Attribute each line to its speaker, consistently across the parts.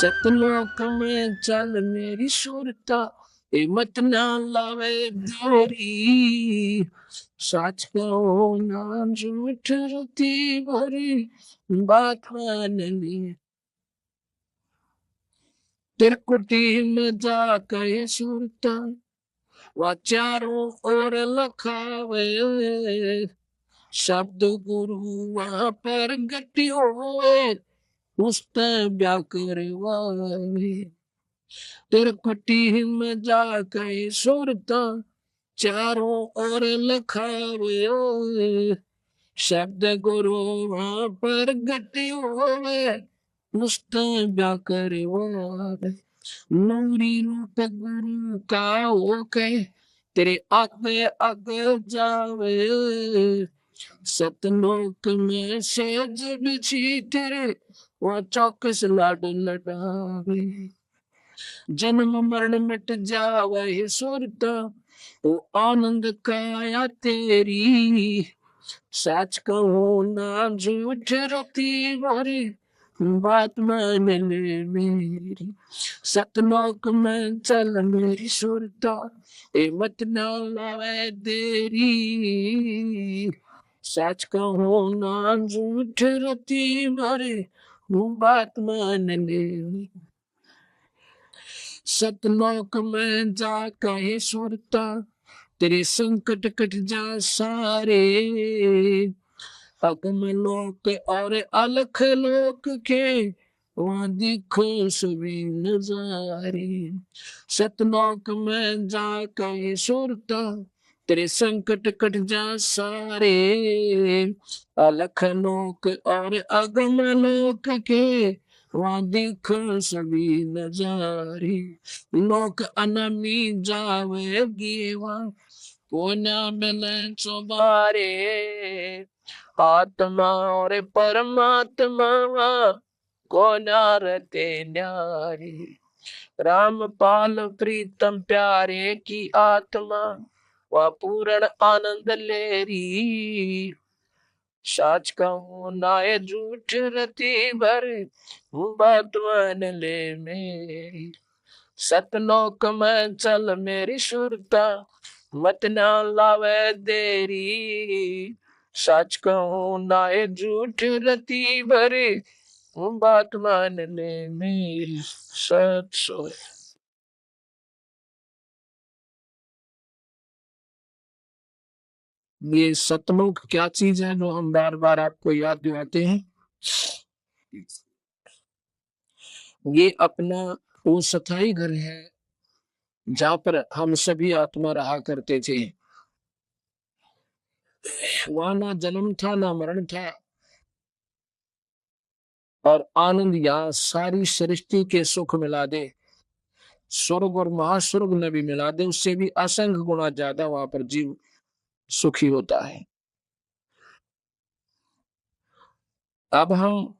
Speaker 1: सतलोक में चल मेरी सुरता, हिम्मत ना लावे देरी। सच कहो ना झूठ रती भरी, बात मान ली। तेरे कुटी में जाकर ये सुरता, वह चारों ओर लखावे। शब्द गुरु वहां पर गति होए, उसते व्याकर वावे। तेरे कुटी में जाकर सुरता, चारों ओर लखावे। शब्द गुरु वहां पर गति होवे, उसते व्याकर वावे। नूरी रूप गुरु का होके, तेरे आगे आगे जावे। सतलोक में सेज बिछी तेरे, वहाँ चौकस लाड लडावे। जन्म मरण मिट जावे ये सुरता, वो आनंद काया तेरी। सच कहो ना झूठ रती भरी, बात मान ले मेरी। सतलोक में चल मेरी सुरता, हिम्मत ना लावे देरी। सच कहो ना झूठ रती भरी, बात मान ले मेरी। सतलोक में जा कहे सुरता, तेरे संकट कट जा सारे। अगम लोक और अलख लोक के, वहां देखो सभी नजारे। सतलोक में जा कहे सुरता, तेरे संकट कट जा सारे। अलख लोक और अगम लोक के, वहां देखो सभी नजारे। लोक अनमी जावेगी वहां, कोना मिले चुबारे। आत्मा और परमात्मा कोना रते न्यारे। रामपाल प्रीतम प्यारे की आत्मा, वह पूर्ण आनंद लेरी। सच कहूं ना ये झूठ रती भर, बात मान ले मेरी। सतलोक में चल मेरी सुरता, मत ना लावे देरी। सच कहूं ना ये झूठ रती भरी, बात मान ले मेरी। सत सोए। ये सतलोक क्या चीज है जो हम बार बार आपको याद दिलाते हैं? ये अपना वो स्थायी घर है जहां पर हम सभी आत्मा रहा करते थे। वहां ना जन्म था ना मरण था, और आनंद यहाँ सारी सृष्टि के सुख मिला दे, स्वर्ग और महास्वर्ग में भी मिला दे, उससे भी असंख्य गुना ज्यादा वहां पर जीव सुखी होता है। अब हम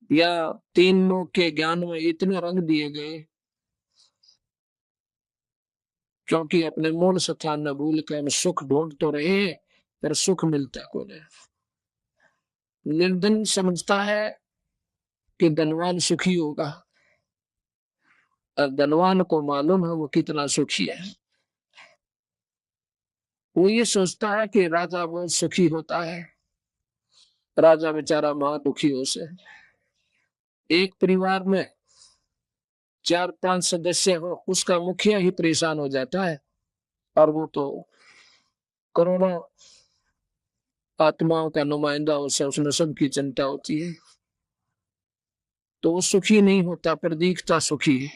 Speaker 1: या तीन लोग के ज्ञान में इतने रंग दिए गए, क्योंकि अपने मूल स्थान न भूल के हम सुख ढूंढ तो रहे हैं, पर सुख मिलता को नहीं। निर्धन समझता है कि धनवान सुखी होगा, और धनवान को मालूम है वो कितना सुखी है। वो ये सोचता है कि राजा बहुत सुखी होता है, राजा बेचारा महा दुखी हो से। एक परिवार में 4-5 सदस्य हो, उसका मुखिया ही परेशान हो जाता है, और वो तो करोड़ों आत्माओं का नुमाइंदा होता है, उसमें सबकी चिंता होती है, तो वो सुखी नहीं होता, पर दिखता सुखी है।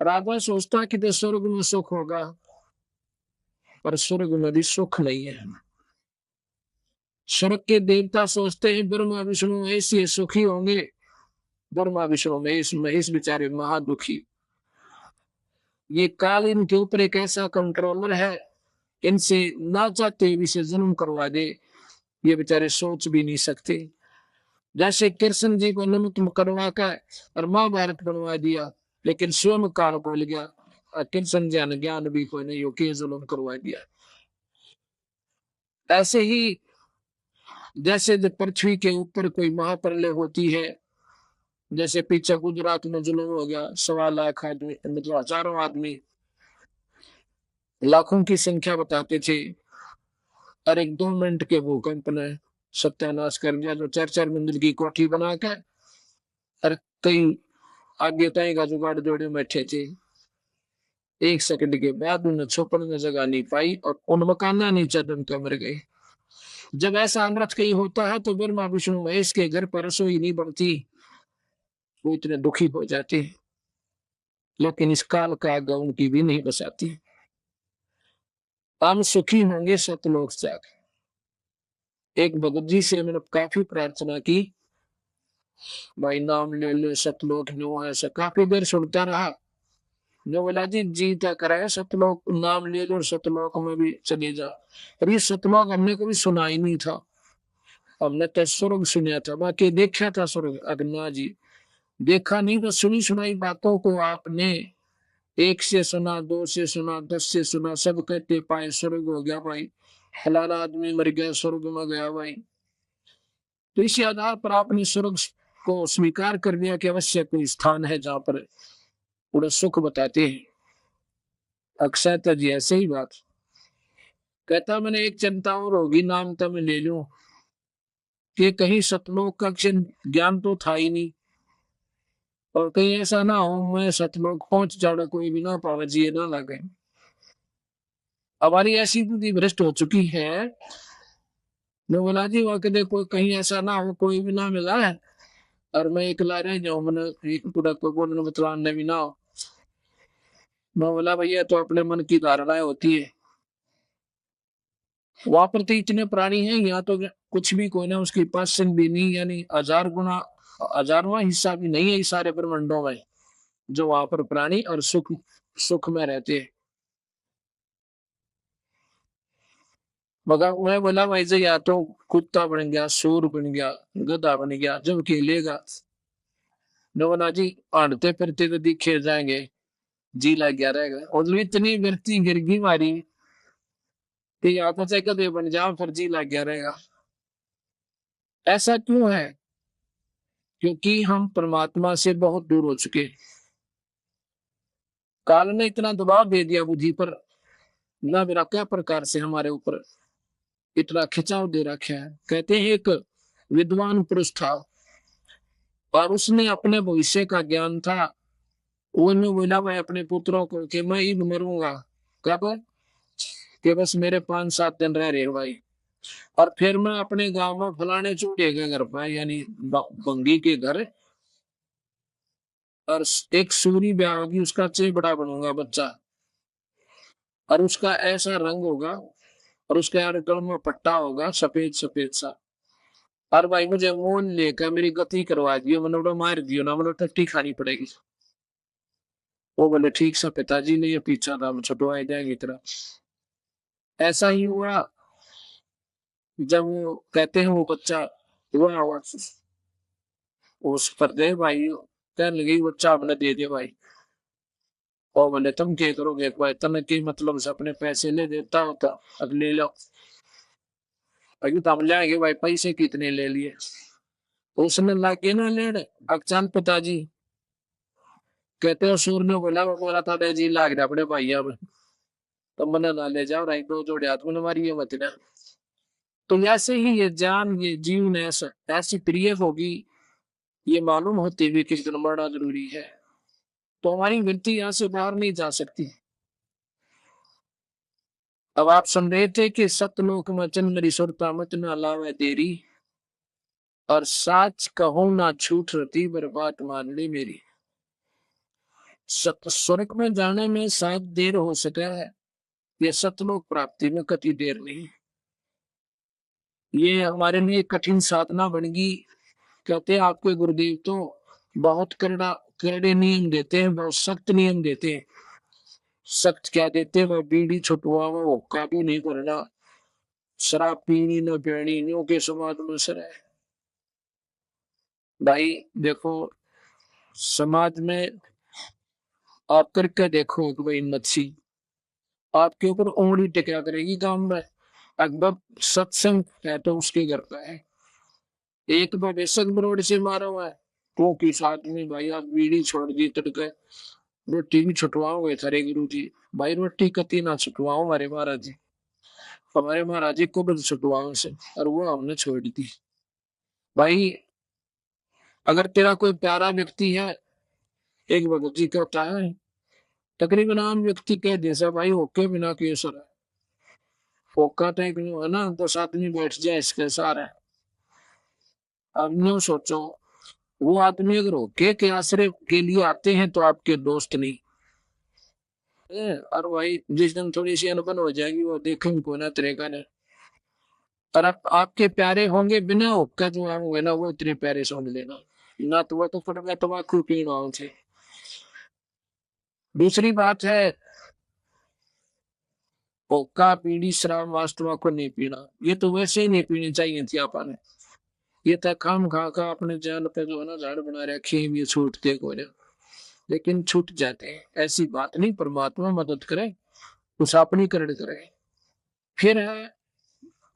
Speaker 1: राजा सोचता है कि स्वर्ग में सुख होगा, पर स्वर्ग में भी सुख नहीं है। स्वर्ग के देवता सोचते हैं ब्रह्मा विष्णु ऐसे सुखी होंगे, ब्रह्मा विष्णु महेश महेश बेचारे महादुखी। ये काल इनके ऊपर एक ऐसा कंट्रोलर है, इनसे ना चाहते भी से जन्म करवा दे, ये बेचारे सोच भी नहीं सकते। जैसे कृष्ण जी को नमक करवा कर और महाभारत बनवा दिया, लेकिन स्वयं काल बोल गया, कृष्ण ज्ञान ज्ञान भी कोई नहीं हो के जुल्म करवा दिया। ऐसे ही जैसे पृथ्वी के ऊपर कोई महाप्रलय होती है, जैसे पीछे गुजरात में जुल्म हो गया, 1.25 लाख आदमी, मतलब हजारों आदमी, लाखों की संख्या बताते थे, और एक 2 मिनट के भूकंप ने सत्यानाश कर दिया। जो 4-4 मंजिल की कोठी बना के और कई आगे तय का जुगाड़ जोड़े बैठे थे, 1 सेकंड के बाद उन्हें छुपने में जगह नहीं पाई और उन मकाना नीचे दम के मर गए। जब ऐसा अनर्थ कहीं होता है तो ब्रह्मा विष्णु महेश के घर पर रसोई नहीं बनती, वो इतने दुखी हो जाते हैं, लेकिन इस काल का आज्ञा उनकी भी नहीं बसाती। हम सुखी होंगे सतलोक जाकर। एक भगत जी से मैंने काफी प्रार्थना की, भाई नाम ले ले सतलोक नो, ऐसा काफी देर सुनता रहा। जो बोला जी जीता कराए सतलोक, नाम ले लो सतलोक में भी चले जा। और ये सतलोक हमने कभी सुना ही नहीं था, हमने तो स्वर्ग सुना था, बाकी देखा था स्वर्ग अग्ना जी, देखा नहीं। तो सुनी सुनाई बातों को आपने 1 से सुना, 2 से सुना, 10 से सुना, सब कहते पाए स्वर्ग हो गया भाई, फलाना आदमी मर गया स्वर्ग में गया भाई। तो इसी आधार पर आपने स्वर्ग को स्वीकार कर दिया कि अवश्य कोई स्थान है जहां पर पूरा सुख बताते हैं। अक्षय जी ऐसे ही बात कहता, मैंने एक चिंता और होगी, नाम तो मैं ले लूं कि कहीं सतलोक का ज्ञान तो था ही नहीं, और कहीं ऐसा ना हो मैं सतलोक पहुंच जाऊंगा कोई भी ना पावे, जी ना लगे। हमारी ऐसी बुद्धि भ्रष्ट हो चुकी है। मैं बोला जी वहां के कोई कहीं ऐसा ना हो कोई भी ना मिला है और मैं एकला रह जाऊं, मैंने पूरा कोई बोलने बतलाने भी ना हो। मैं बोला भैया तो अपने मन की धारणाएं होती है, वहां पर तो इतने प्राणी हैं, यहाँ तो कुछ भी कोई ना उसकी 5% भी नहीं, यानी 1000 गुना 1000वां हिस्सा भी नहीं है इस सारे ब्रह्मांडों में जो वहां पर प्राणी और सुख सुख में रहते हैं। मगर मैं बोला भाई जी या तो कुत्ता बन गया, सूर बन गया, गधा बन गया, जब खेलेगा बोला जी आड़ते फिरते तो दिखे जाएंगे, जी लग गया रहेगा। और इतनी व्यक्ति गिरगी मारी कि या तो चाहे गधे बन जाओ फिर जी लग गया रहेगा। ऐसा क्यों है? क्योंकि हम परमात्मा से बहुत दूर हो चुके। काल ने इतना दबाव दे दिया बुद्धि पर, ना मेरा क्या प्रकार से हमारे ऊपर इतना खिंचाव दे रखा है। कहते हैं एक विद्वान पुरुष था और उसने अपने भविष्य का ज्ञान था। उन्होंने बोला मैं अपने पुत्रों को कि मैं ही मरूंगा, कब कि बस मेरे 5-7 दिन रह रहे भाई, और फिर मैं अपने गांव में फलाने चूड़े के घर पर, यानी बंगी के घर, और एक सूरी ब्याह होगी, उसका चेबड़ा बनूंगा बच्चा, और उसका ऐसा रंग होगा और उसके यार गल में पट्टा होगा सफेद सफेद सा। और भाई मुझे मोन लेकर मेरी गति करवा दियो, मैंने मार दियो ना, मैंने टट्टी खानी पड़ेगी। वो बोले ठीक सा पिताजी ने ये पीछा था, छुटवाए जाएंगे तेरा। ऐसा ही हुआ जब वो कहते हैं वो बच्चा हुआ हुआ उस पर दे भाई, कहने लगी बच्चा हमने दे दिया भाई। और बोले तुम क्या करोगे भाई, तने की मतलब से अपने पैसे ले देता होता, अब ले लो। अभी तो हम जाएंगे भाई, पैसे कितने ले लिए। उसने लाके ना लेने अचानक पिताजी कहते हो सूर ने बोला, वो बोला था जी लाग रहा अपने भाई अब, तो मैंने ना ले जाओ राई, 2 जोड़े हाथ में मारी है मत ना। तो ऐसे ही ये जान ये जीवन ऐसा ऐसी प्रिय होगी, ये मालूम होती हुई कि कितना बड़ा जरूरी है, तो हमारी वृत्ति यहाँ से बाहर नहीं जा सकती। अब आप सुन रहे थे कि सतलोक में चंद्री सुरता मत न लावे तेरी, और साच कहो ना छूट रती बर्बाद मान ली मेरी। सत स्वर्ग में जाने में शायद देर हो सका है, ये सतलोक प्राप्ति में कति देर नहीं। ये हमारे लिए कठिन साधना बनेगी। कहते हैं आपके गुरुदेव तो बहुत करड़े नियम देते हैं, बहुत सख्त नियम देते हैं। सख्त क्या देते हैं? वो बीड़ी छुटवा, वो हुक्का भी नहीं करना, शराब पीनी न पीनी, न्यू के समाज में सर है। भाई देखो समाज में आप करके देखो कि भाई नच्छी आपके ऊपर उंगली टिका करेगी काम में। अकबर सत्संग है तो उसके घर का है, एक तो बेशक बरोड़ से मारा हुआ है, तो की साथ में भाई आप बीड़ी छोड़ दी तड़के रोटी भी छुटवाओगे थारे गुरु जी। भाई रोटी कती ना छुटवाओ हमारे महाराज जी, हमारे महाराज जी को भी छुटवाओ से, और वो हमने छोड़ दी। भाई अगर तेरा कोई प्यारा व्यक्ति है, एक भगत जी कहता है तकरीबन आम व्यक्ति कह जैसा भाई होके बिना केसर है, फोका टाइप है ना, 10 आदमी बैठ जाए इसके सारे। अब न्यू सोचो, वो आदमी अगर होके के आश्रय के लिए आते हैं तो आपके दोस्त नहीं और भाई जिस दिन थोड़ी सी अनबन हो जाएगी वो देखेंगे कोई ना तरीका ने। और आपके प्यारे होंगे बिना होका जो होंगे ना वो इतने प्यारे समझ लेना ना, तो वो तो फट तम्बाकू पीना थे। दूसरी बात है हुक्का बीड़ी शराब वास्तव को नहीं पीना, ये तो वैसे ही नहीं पीनी चाहिए थी आपने। ये तो काम खा का अपने जान पे जो है ना झाड़ बना रखे हैं, ये छूटते को ना, लेकिन छूट जाते हैं, ऐसी बात नहीं। परमात्मा मदद करे, कुछ अपनी करण करे। फिर है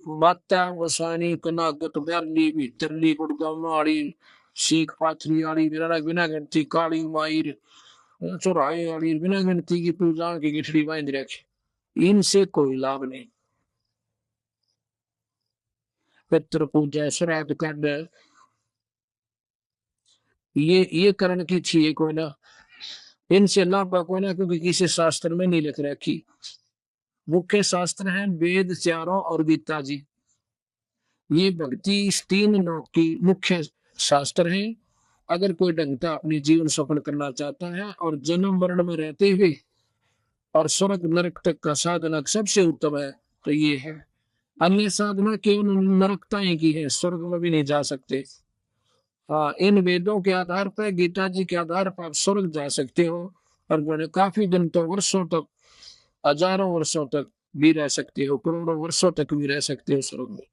Speaker 1: माता वसानी कनागत बैरली भीतरली गुड़गामाड़ी सीख पाथरी आड़ी बिना बिना गिनती काली मायर चौराहे वाली बिना गिनती की पूजा की गिठड़ी बांध रखे, इनसे कोई लाभ नहीं। पितृ पूजा श्राद्ध करना ये करण की चाहिए कोई ना, इनसे लाभ का कोई ना, क्योंकि किसी शास्त्र में नहीं लिख रखी। मुख्य शास्त्र है वेद चारों और गीता जी, ये भक्ति इस 3 लोक की मुख्य शास्त्र है। अगर कोई ढंगता अपनी जीवन सफल करना चाहता है और जन्म वर्ण में रहते हुए और स्वर्ग नरक तक का साधना सबसे उत्तम है तो ये है। अन्य साधना केवल नरकताएं की है, स्वर्ग में भी नहीं जा सकते। हाँ, इन वेदों के आधार पर गीता जी के आधार पर आप स्वर्ग जा सकते हो, और मैंने काफी दिन तो वर्षों तक हजारों वर्षों तक भी रह सकते हो, करोड़ों वर्षों तक भी रह सकते हो स्वर्ग में।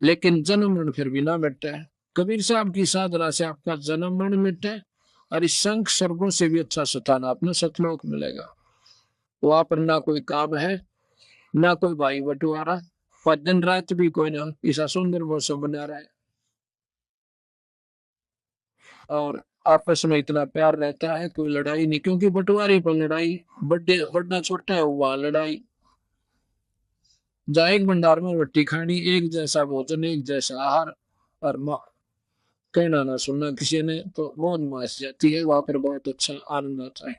Speaker 1: लेकिन जन्म मरण फिर भी ना मिटता है। कबीर साहब की साधना से आपका जन्म मरण मिटता है, और इस संख स्वर्गों से भी अच्छा स्थान आपने सतलोक मिलेगा। वहां पर ना कोई काम है, ना कोई भाई बंटवारा, पर दिन रात भी कोई ना ऐसा सुंदर मौसम बना रहा है, और आपस में इतना प्यार रहता है, कोई लड़ाई नहीं। क्योंकि बंटवारे पर लड़ाई, बड़े बड़ा छोटा है वहां लड़ाई। जहाँ एक भंडार में रोटी खानी, एक जैसा भोजन, एक जैसा आहार, और कहना ना सुनना किसी ने, तो मौज मास जाती है वहां पर, बहुत अच्छा आनंद आता है।